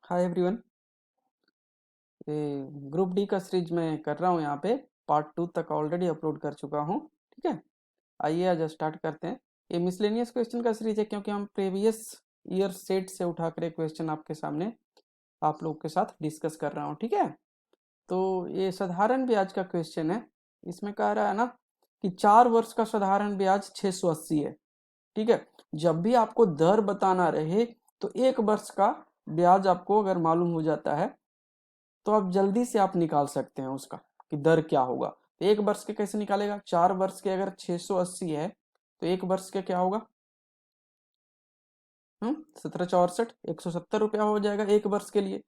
Hi everyone. ये group D का series मैं कर रहा हूँ। यहाँ पे पार्ट 2 तक ऑलरेडी अपलोड कर चुका हूँ। ठीक है, आइए आज स्टार्ट करते हैं। ये मिसलेनियस क्वेश्चन का सीरीज है क्योंकि हम प्रीवियस ईयर सेट से उठाकर एक क्वेश्चन आपके सामने आप लोग के साथ डिस्कस कर रहा हूँ। ठीक है, तो ये साधारण ब्याज का क्वेश्चन है। इसमें कह रहा है ना कि 4 वर्ष का साधारण ब्याज 680 है। ठीक है, जब भी आपको दर बताना रहे तो 1 वर्ष का ब्याज आपको अगर मालूम हो जाता है तो आप जल्दी से आप निकाल सकते हैं उसका कि दर क्या होगा। तो 1 वर्ष के कैसे निकालेगा? 4 वर्ष के अगर 680 है तो 1 वर्ष के क्या होगा? 17 64 170 रुपया हो जाएगा 1 वर्ष के लिए।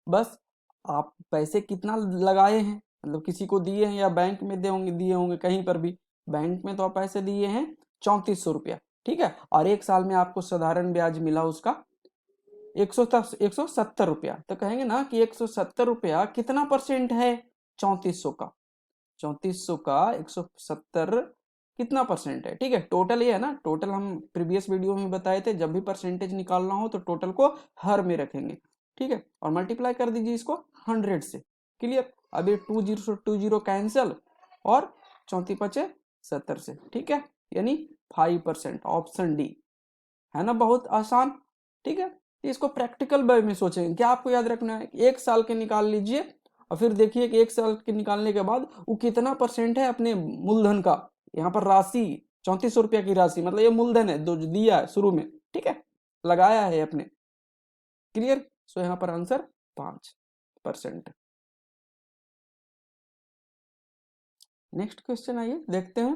बस आप पैसे कितना लगाए हैं, मतलब किसी को दिए हैं या बैंक में दिए होंगे कहीं पर भी। बैंक में तो आप पैसे दिए हैं 3400 रुपया। ठीक है, और 1 साल में आपको साधारण ब्याज मिला उसका 170 रुपया। तो कहेंगे ना कि 170 रुपया कितना परसेंट है 3400 का? 3400 का 170 कितना परसेंट है? ठीक है, टोटल ये है ना, टोटल हम प्रीवियस वीडियो में बताए थे जब भी परसेंटेज निकालना हो तो टोटल को हर में रखेंगे। ठीक है, और मल्टीप्लाई कर दीजिए इसको 100 से। क्लियर? अब ये 20 कैंसिल और 34 5 70 से। ठीक है, यानी 5%। ऑप्शन डी है ना, बहुत आसान। ठीक है, इसको प्रैक्टिकल वे में सोचेंगे। क्या आपको याद रखना है? 1 साल के निकाल लीजिए और फिर देखिए कि 1 साल के निकालने के बाद वो कितना परसेंट है अपने मूलधन का। यहाँ पर राशि 3400 रुपया की राशि, मतलब ये मूलधन है जो दिया है शुरू में। ठीक है, लगाया है अपने। क्लियर? सो यहाँ पर आंसर 5%। नेक्स्ट क्वेश्चन आइए देखते हैं।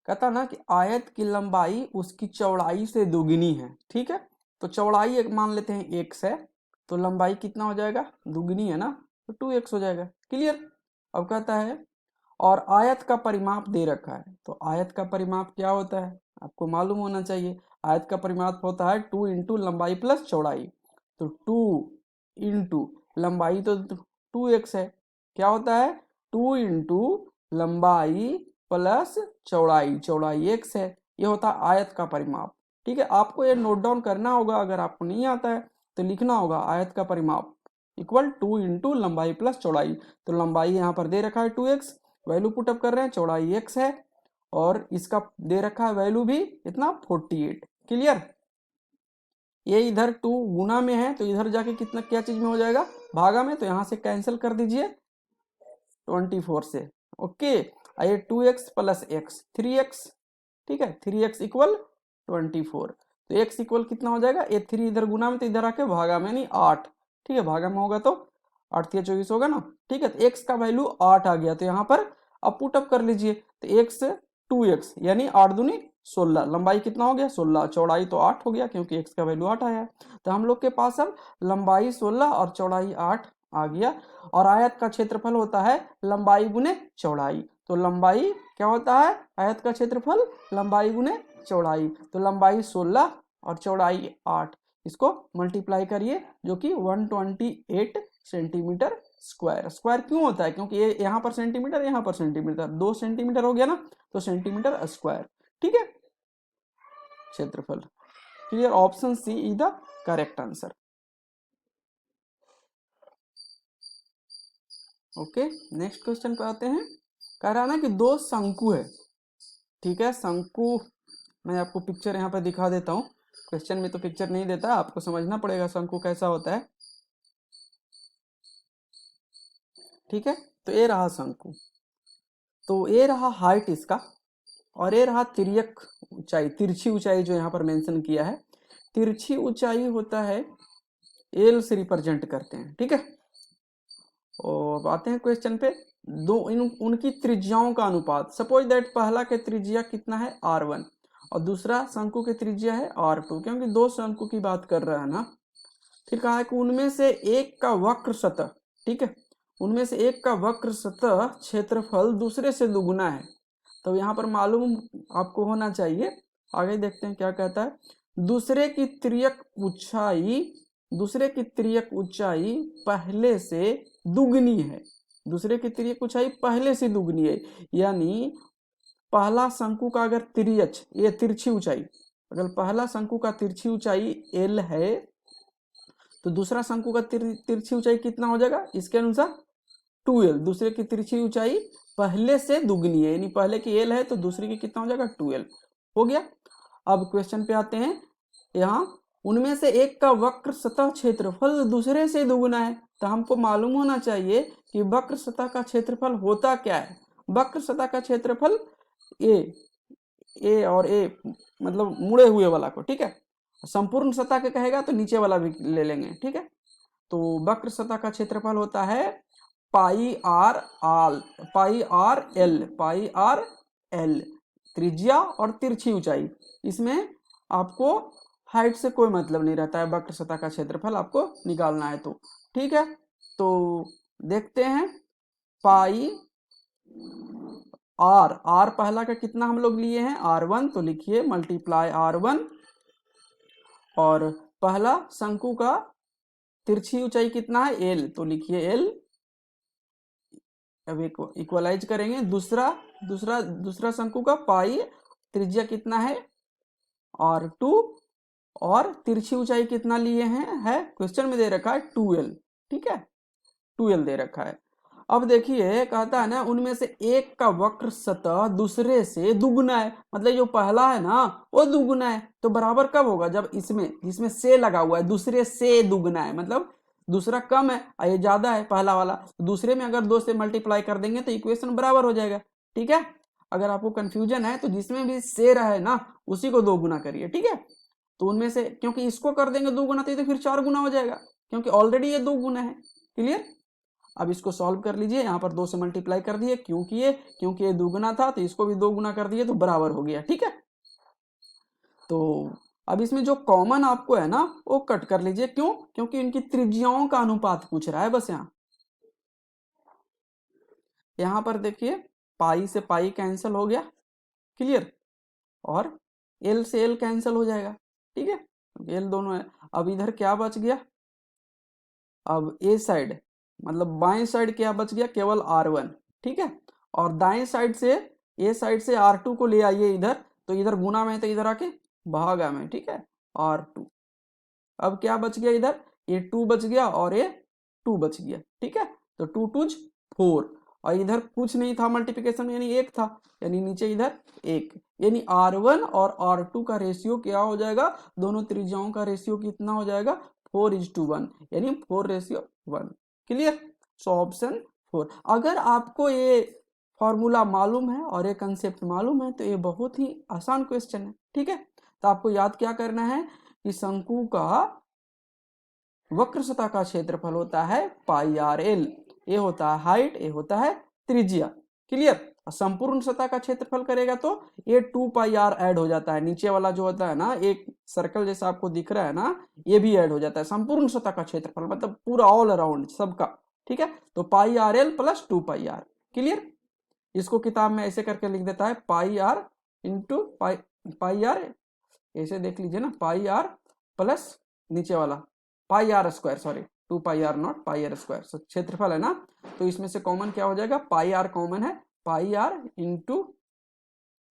कहता ना कि आयत की लंबाई उसकी चौड़ाई से दुगनी है। ठीक है, तो चौड़ाई एक मान लेते हैं x है, तो लंबाई कितना हो जाएगा? दुगनी है ना, तो 2x हो जाएगा। क्लियर? अब कहता है और आयत का परिमाप दे रखा है। तो आयत का परिमाप क्या होता है आपको मालूम होना चाहिए। आयत का परिमाप होता है 2 इंटू लंबाई प्लस चौड़ाई। तो 2 इंटू लंबाई तो 2x है, क्या होता है 2 इंटू लंबाई प्लस चौड़ाई, चौड़ाई x है। ये होता है आयत का परिमाप। ठीक है, आपको ये नोट डाउन करना होगा। अगर आपको नहीं आता है तो लिखना होगा आयत का परिमाप इक्वल 2 इंटू लंबाई प्लस चौड़ाई। तो लंबाई यहाँ पर दे रखा है 2x, वैल्यू पुटअप कर रहे हैं, चौड़ाई x है और इसका दे रखा है वैल्यू भी इतना 48। क्लियर? ये इधर 2 गुना में है तो इधर जाके कितना क्या चीज में हो जाएगा? भागा में। तो यहाँ से कैंसिल कर दीजिए 24 से। ओके, आइए 2x प्लस x 3x। ठीक है, 3x इक्वल 24। तो x इक्वल कितना हो जाएगा? ये 3 इधर गुना में तो इधर आके भागा में, नहीं 8। ठीक है, भागा में होगा तो 8 या 24 होगा ना। ठीक है, तो x का वैल्यू 8 आ गया। तो यहाँ पर अब पुटअप कर लीजिए। तो x 2x यानी 8 दूनी 16। लंबाई कितना हो गया? 16। चौड़ाई तो 8 हो गया क्योंकि x का वैल्यू 8 आया है। तो हम लोग के पास अब लंबाई 16 और चौड़ाई 8 आ गया। और आयत का क्षेत्रफल होता है लंबाई गुने चौड़ाई। तो लंबाई क्या होता है? आयत का क्षेत्रफल लंबाई गुने चौड़ाई। तो लंबाई 16 और चौड़ाई 8, इसको मल्टीप्लाई करिए जो कि 128 सेंटीमीटर स्क्वायर। स्क्वायर क्यों होता है? क्योंकि ये यहाँ पर सेंटीमीटर, यहाँ पर सेंटीमीटर, 2 सेंटीमीटर हो गया ना, तो सेंटीमीटर स्क्वायर। ठीक है, क्षेत्रफल। Clear? Option C is the correct answer. Okay, next question पे आते हैं। कह रहा है ना कि 2 शंकु है। ठीक है, शंकु मैं आपको पिक्चर यहाँ पे दिखा देता हूँ। क्वेश्चन में तो पिक्चर नहीं देता, आपको समझना पड़ेगा शंकु कैसा होता है। ठीक है, तो ये रहा शंकु, तो ये रहा हाइट इसका, और ये रहा तिर्यक ऊंचाई, तिरछी ऊंचाई जो यहाँ पर मेंशन किया है। तिरछी ऊंचाई होता है एल से रिप्रेजेंट करते हैं। ठीक है, और आते हैं क्वेश्चन पे। उनकी त्रिज्याओं का अनुपात। सपोज दैट पहला के त्रिज्या कितना है? R1 और दूसरा शंकु के त्रिज्या है R2, क्योंकि 2 शंकु की बात कर रहा है ना। फिर कहा है कि उनमें से एक का वक्र सतह, ठीक है, उनमें से एक का वक्र सतह क्षेत्रफल दूसरे से दुगुना है। तो यहाँ पर मालूम आपको होना चाहिए। आगे देखते हैं क्या कहता है। दूसरे की तिर्यक ऊंचाई, दूसरे की तिर्यक ऊंचाई पहले से दुगनी है। दूसरे की तिर्यक ऊंचाई पहले से दुगनी है, यानी पहला शंकु का अगर तिर्यच, ये तिरछी ऊंचाई, अगर पहला शंकु का तिरछी ऊंचाई L है तो दूसरा शंकु का तिरछी ऊंचाई कितना हो जाएगा इसके अनुसार 2l। दूसरे की तिरछी ऊंचाई पहले से दुगनी है, यानी पहले की l है तो दूसरे की कितना हो जाएगा 2l। हो गया। अब क्वेश्चन पे आते हैं। यहाँ उनमें से एक का वक्र सतह क्षेत्रफल दूसरे से दुगना है, तो हमको मालूम होना चाहिए कि वक्र सतह का क्षेत्रफल होता क्या है। वक्र सतह का क्षेत्रफल ए और ए मतलब मुड़े हुए वाला को, ठीक है। संपूर्ण सतह के कहेगा तो नीचे वाला भी ले लेंगे, ठीक है। तो वक्र सतह का क्षेत्रफल होता है पाई आर एल त्रिज्या और तिरछी ऊंचाई। इसमें आपको हाइट से कोई मतलब नहीं रहता है, वक्र सतह का क्षेत्रफल आपको निकालना है तो, ठीक है। तो देखते हैं पाई आर पहला का कितना हम लोग लिए हैं R1, तो लिखिए मल्टीप्लाई R1। और पहला शंकु का तिरछी ऊंचाई कितना है L, तो लिखिए L। अब इक्वलाइज करेंगे। दूसरा शंकु का पाई त्रिज्या कितना है R2 और तिरछी ऊंचाई कितना लिए हैं, है क्वेश्चन में दे रखा है 2l, ठीक है 2l दे रखा है। अब देखिए कहता है ना उनमें से एक का वक्र सतह दूसरे से दुगुना है, मतलब जो पहला है ना वो दुगुना है। तो बराबर कब होगा, जब इसमें जिसमें से लगा हुआ है दूसरे से दुगुना है, मतलब दूसरा कम है और ये ज्यादा है पहला वाला, तो दूसरे में अगर 2 से मल्टीप्लाई कर देंगे तो इक्वेशन बराबर हो जाएगा, ठीक है। अगर आपको कंफ्यूजन है तो जिसमें भी से रहे ना उसी को 2 गुना करिए, ठीक है। तो उनमें से क्योंकि इसको कर देंगे 2 गुना तो फिर 4 गुना हो जाएगा, क्योंकि ऑलरेडी ये 2 गुना है। क्लियर। अब इसको सॉल्व कर लीजिए। यहाँ पर 2 से मल्टीप्लाई कर दिए, क्योंकि ये 2 गुना था तो इसको भी 2 गुना कर दिए तो बराबर हो गया, ठीक है। तो अब इसमें जो कॉमन आपको है ना वो कट कर लीजिए। क्यों, क्योंकि इनकी त्रिज्याओं का अनुपात पूछ रहा है बस। यहाँ पर देखिए पाई से पाई कैंसिल हो गया, क्लियर। और एल से एल कैंसिल हो जाएगा, ठीक है, एल दोनों है। अब इधर क्या बच गया, अब ए साइड मतलब बाएं साइड क्या बच गया, केवल R1, ठीक है। और दाएं साइड से ए साइड से R2 को ले आइए इधर, तो इधर गुना में तो इधर आके भागा में, ठीक है R2। अब क्या बच गया इधर, ये 2 बच गया और ये 2 बच गया, ठीक है। तो 2 2 4 और इधर कुछ नहीं था मल्टीप्लिकेशन में, यानी 1 था, यानी नीचे इधर 1, यानी R1 और R2 का रेशियो क्या हो जाएगा, दोनों त्रिज्याओं का रेशियो कितना हो जाएगा 4:1, यानी 4:1। क्लियर। So option 4। अगर आपको ये फॉर्मूला मालूम है और ये कंसेप्ट मालूम है तो ये बहुत ही आसान क्वेश्चन है, ठीक है। तो आपको याद क्या करना है कि शंकु का वक्र सतह का क्षेत्रफल होता है पाई आर एल, ये होता है हाइट, ये होता है त्रिज्या। क्लियर। संपूर्ण सतह का क्षेत्रफल करेगा तो ये 2 पाई आर ऐड हो जाता है, नीचे वाला जो होता है ना एक सर्कल जैसा आपको दिख रहा है ना, ये भी ऐड हो जाता है। संपूर्ण सतह का क्षेत्रफल मतलब पूरा ऑल अराउंड सबका, ठीक है। तो pi R L plus 2 pi R. Clear. इसको किताब में ऐसे करके लिख देता है pi R into pi R, ऐसे देख लीजिए ना, पाई आर प्लस नीचे वाला pi R square, sorry 2 pi R not pi R square. क्षेत्रफल है ना, तो इसमें से कॉमन क्या हो जाएगा, पाई आर कॉमन है, pi R into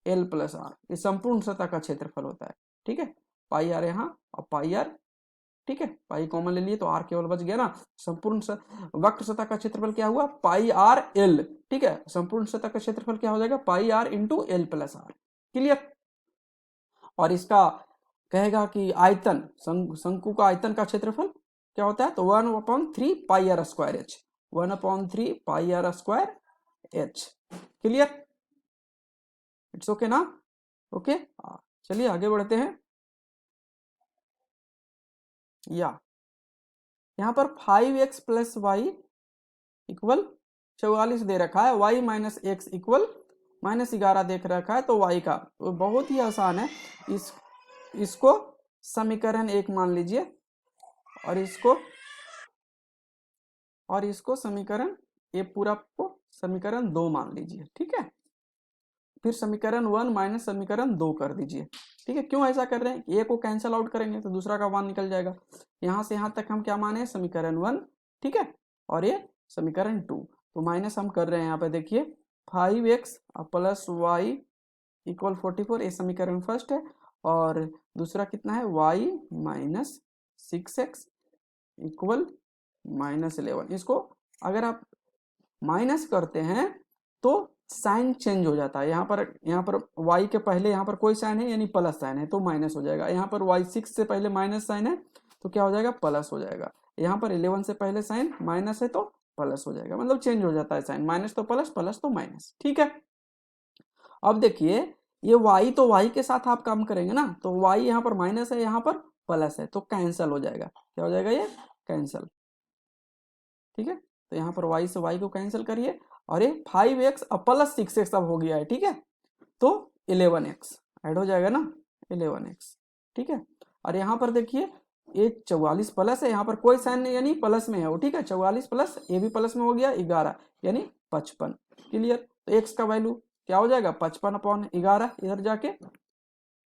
L plus R, ये संपूर्ण सतह का क्षेत्रफल होता है, ठीक है। पाई आर यहाँ और पाई आर, ठीक है, पाई कॉमन ले लिए तो आर केवल बच गया ना। संपूर्ण वक्र सतह का क्षेत्रफल क्या हुआ पाई आर एल, ठीक है। संपूर्ण सतह का क्षेत्रफल क्या हो जाएगा pi R into L plus R. Clear. और इसका कहेगा कि आयतन शंकु का आयतन का क्षेत्रफल क्या होता है, तो 1/3 pi R square H, 1/3 pi R square H. Clear. It's okay ना, ओके। चलिए आगे बढ़ते हैं। यहाँ पर 5x प्लस वाई इक्वल 44 दे रखा है, y माइनस एक्स इक्वल -11 देख रखा है, तो y का तो बहुत ही आसान है। इसको समीकरण 1 मान लीजिए और इसको समीकरण ये पूरा को समीकरण 2 मान लीजिए, ठीक है। फिर समीकरण 1 माइनस समीकरण 2 कर दीजिए, ठीक है। क्यों ऐसा कर रहे हैं, ए को कैंसिल आउट करेंगे तो दूसरा का 1 निकल जाएगा। यहाँ से यहाँ तक हम क्या माने, समीकरण 1, ठीक है, और ये समीकरण 2। तो माइनस हम कर रहे हैं यहाँ पे देखिए 5x प्लस वाई इक्वल 44, ये समीकरण फर्स्ट है। और दूसरा कितना है y माइनस 6x इक्वल -11। इसको अगर आप माइनस करते हैं तो साइन चेंज हो जाता है। यहाँ पर y के पहले यहाँ पर कोई साइन है यानी प्लस साइन है तो माइनस हो जाएगा। यहाँ पर y6 से पहले माइनस साइन है तो क्या हो जाएगा, प्लस हो जाएगा। यहाँ पर 11 से पहले साइन माइनस है तो प्लस हो जाएगा, मतलब चेंज हो जाता है साइन, माइनस तो प्लस, प्लस तो माइनस। ठीक है, अब देखिए ये y तो y के साथ आप काम करेंगे ना, तो y यहाँ पर माइनस है, यहाँ पर प्लस है तो कैंसिल हो जाएगा। क्या हो जाएगा, ये कैंसिल। ठीक है, तो यहाँ पर y से y को कैंसिल करिए और ये 5x अब प्लस 6x अब हो गया है। ठीक है, तो 11x ऐड हो जाएगा ना, 11x। ठीक है, और यहाँ पर देखिए ये 44 प्लस है, यहाँ पर कोई साइन नहीं यानी प्लस में है वो। ठीक है, 44 प्लस ये भी प्लस में हो गया 11 यानी 55। क्लियर, तो x का वैल्यू क्या हो जाएगा, 55/11 इधर जाके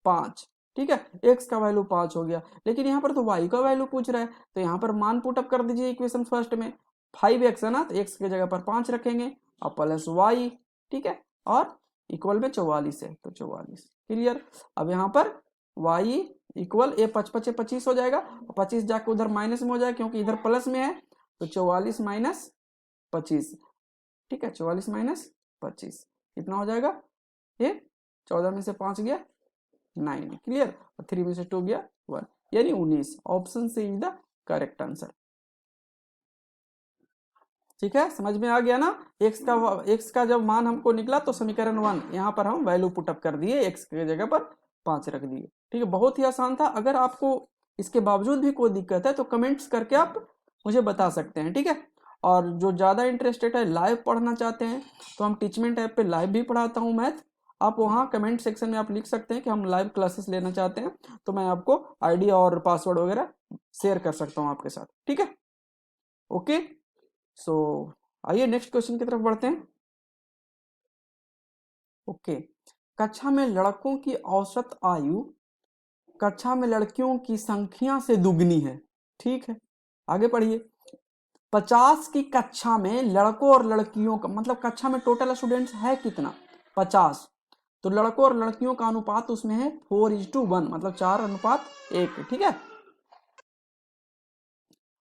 5। ठीक है, x का वैल्यू 5 हो गया, लेकिन यहाँ पर तो y का वैल्यू पूछ रहा है तो यहाँ पर मान पुटअप कर दीजिए इक्वेशन फर्स्ट में। 5x है ना, तो x की जगह पर 5 रखेंगे और प्लस y। ठीक है, और इक्वल में 44 है तो 44। क्लियर, अब यहाँ पर y इक्वल ये 55 से 25 हो जाएगा, 25 जाके उधर माइनस में हो जाएगा क्योंकि इधर प्लस में है, तो 44 माइनस 25। ठीक है, 44 माइनस 25 कितना हो जाएगा, ये 14 में से 5 गया 9। क्लियर, और 3 में से 2 गया 1 यानी 19। Option C is the correct answer. ठीक है, समझ में आ गया ना। x का जब मान हमको निकला तो समीकरण 1 यहाँ पर हम वैल्यू पुटअप कर दिए, x की जगह पर 5 रख दिए। ठीक है, बहुत ही आसान था। अगर आपको इसके बावजूद भी कोई दिक्कत है तो कमेंट्स करके आप मुझे बता सकते हैं। ठीक है, और जो ज़्यादा इंटरेस्टेड है, लाइव पढ़ना चाहते हैं, तो हम टीचमेंट ऐप पे लाइव भी पढ़ाता हूँ मैथ। आप वहाँ कमेंट सेक्शन में आप लिख सकते हैं कि हम लाइव क्लासेस लेना चाहते हैं, तो मैं आपको आईडी और पासवर्ड वगैरह शेयर कर सकता हूँ आपके साथ। ठीक है, ओके। सो आइए नेक्स्ट क्वेश्चन की तरफ बढ़ते हैं। ओके, कक्षा में लड़कों की औसत आयु कक्षा में लड़कियों की संख्या से दुगनी है। ठीक है, आगे पढ़िए। 50 की कक्षा में लड़कों और लड़कियों का मतलब कक्षा में टोटल स्टूडेंट्स है कितना, 50, तो लड़कों और लड़कियों का अनुपात उसमें है 4:1, मतलब 4:1। ठीक है,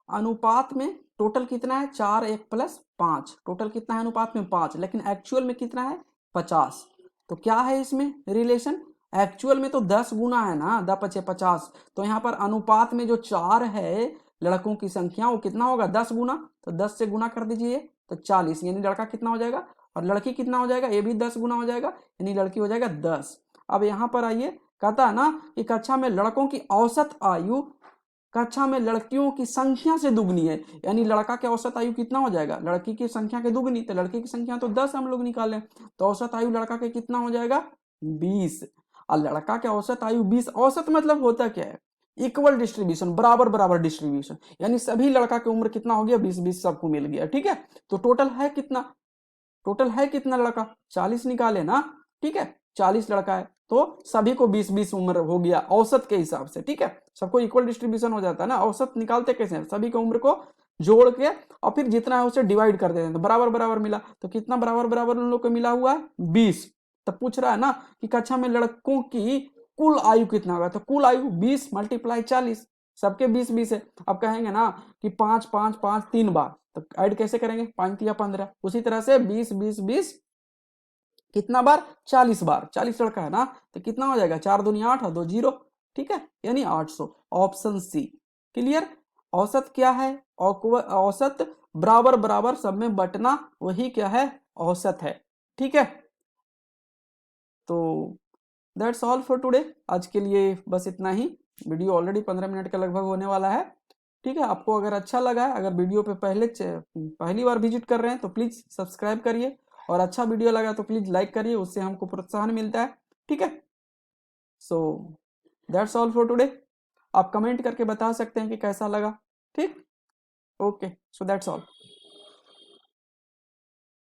अनुपात में टोटल कितना है, 4 1 प्लस 5, टोटल कितना है अनुपात में 5, लेकिन एक्चुअल में कितना है 50। तो क्या है इसमें रिलेशन, एक्चुअल में तो 10 गुना है ना, 10 × 50, तो यहाँ पर अनुपात में जो 4 है लड़कों की संख्या वो कितना होगा, 10 गुना, तो 10 से गुना कर दीजिए तो 40, यानी लड़का कितना हो जाएगा और लड़की कितना हो जाएगा, ये भी 10 गुना हो जाएगा यानी लड़की हो जाएगा 10। अब यहाँ पर आइए, कहता है ना कि कक्षा में लड़कों की औसत आयु कक्षा में लड़कियों की संख्या से दुगनी है, यानी लड़का के औसत आयु कितना हो जाएगा, लड़की की संख्या के दुगनी, तो लड़की की संख्या तो 10 हम लोग निकाले, तो औसत आयु लड़का के कितना हो जाएगा 20, और लड़का के औसत आयु 20। औसत मतलब होता क्या है, इक्वल डिस्ट्रीब्यूशन, बराबर बराबर डिस्ट्रीब्यूशन, यानी सभी लड़का की उम्र कितना हो गया 20-20 सबको मिल गया। ठीक है, तो टोटल है कितना लड़का, 40 निकाले ना। ठीक है, 40 लड़का है तो सभी को 20-20 उम्र हो गया औसत के हिसाब से। ठीक है, सबको इक्वल डिस्ट्रीब्यूशन हो जाता है ना। औसत निकालते कैसे हैं, सभी की उम्र को जोड़ के और फिर जितना है उसे डिवाइड कर देते हैं, तो बराबर बराबर मिला, तो कितना बराबर बराबर उन लोग को मिला हुआ है 20। तब पूछ रहा है ना कि कक्षा में लड़कों की कुल आयु कितना होगा, तो कुल आयु 20 × 40, सबके 20-20 है। अब कहेंगे ना कि 5 5 5 3 बार, तो ऐड कैसे करेंगे, 5 या 15, उसी तरह से 20-20-20 कितना बार, 40 बार, 40 लड़का है ना, तो कितना हो जाएगा 4 दूनी 8 और 2 0। ठीक है, यानी 800। Option C. क्लियर, औसत क्या है, औसत बराबर बराबर सब में बटना, वही क्या है औसत है। ठीक है, तो दैट्स ऑल फॉर टुडे। आज के लिए बस इतना ही। वीडियो ऑलरेडी 15 मिनट का लगभग होने वाला है। ठीक है, आपको अगर अच्छा लगा है, अगर वीडियो पे पहली बार विजिट कर रहे हैं तो प्लीज़ सब्सक्राइब करिए, और अच्छा वीडियो लगा तो प्लीज़ लाइक करिए, उससे हमको प्रोत्साहन मिलता है। ठीक है, so that's all for today. आप कमेंट करके बता सकते हैं कि कैसा लगा। ठीक, ओके, सो दैट्स ऑल।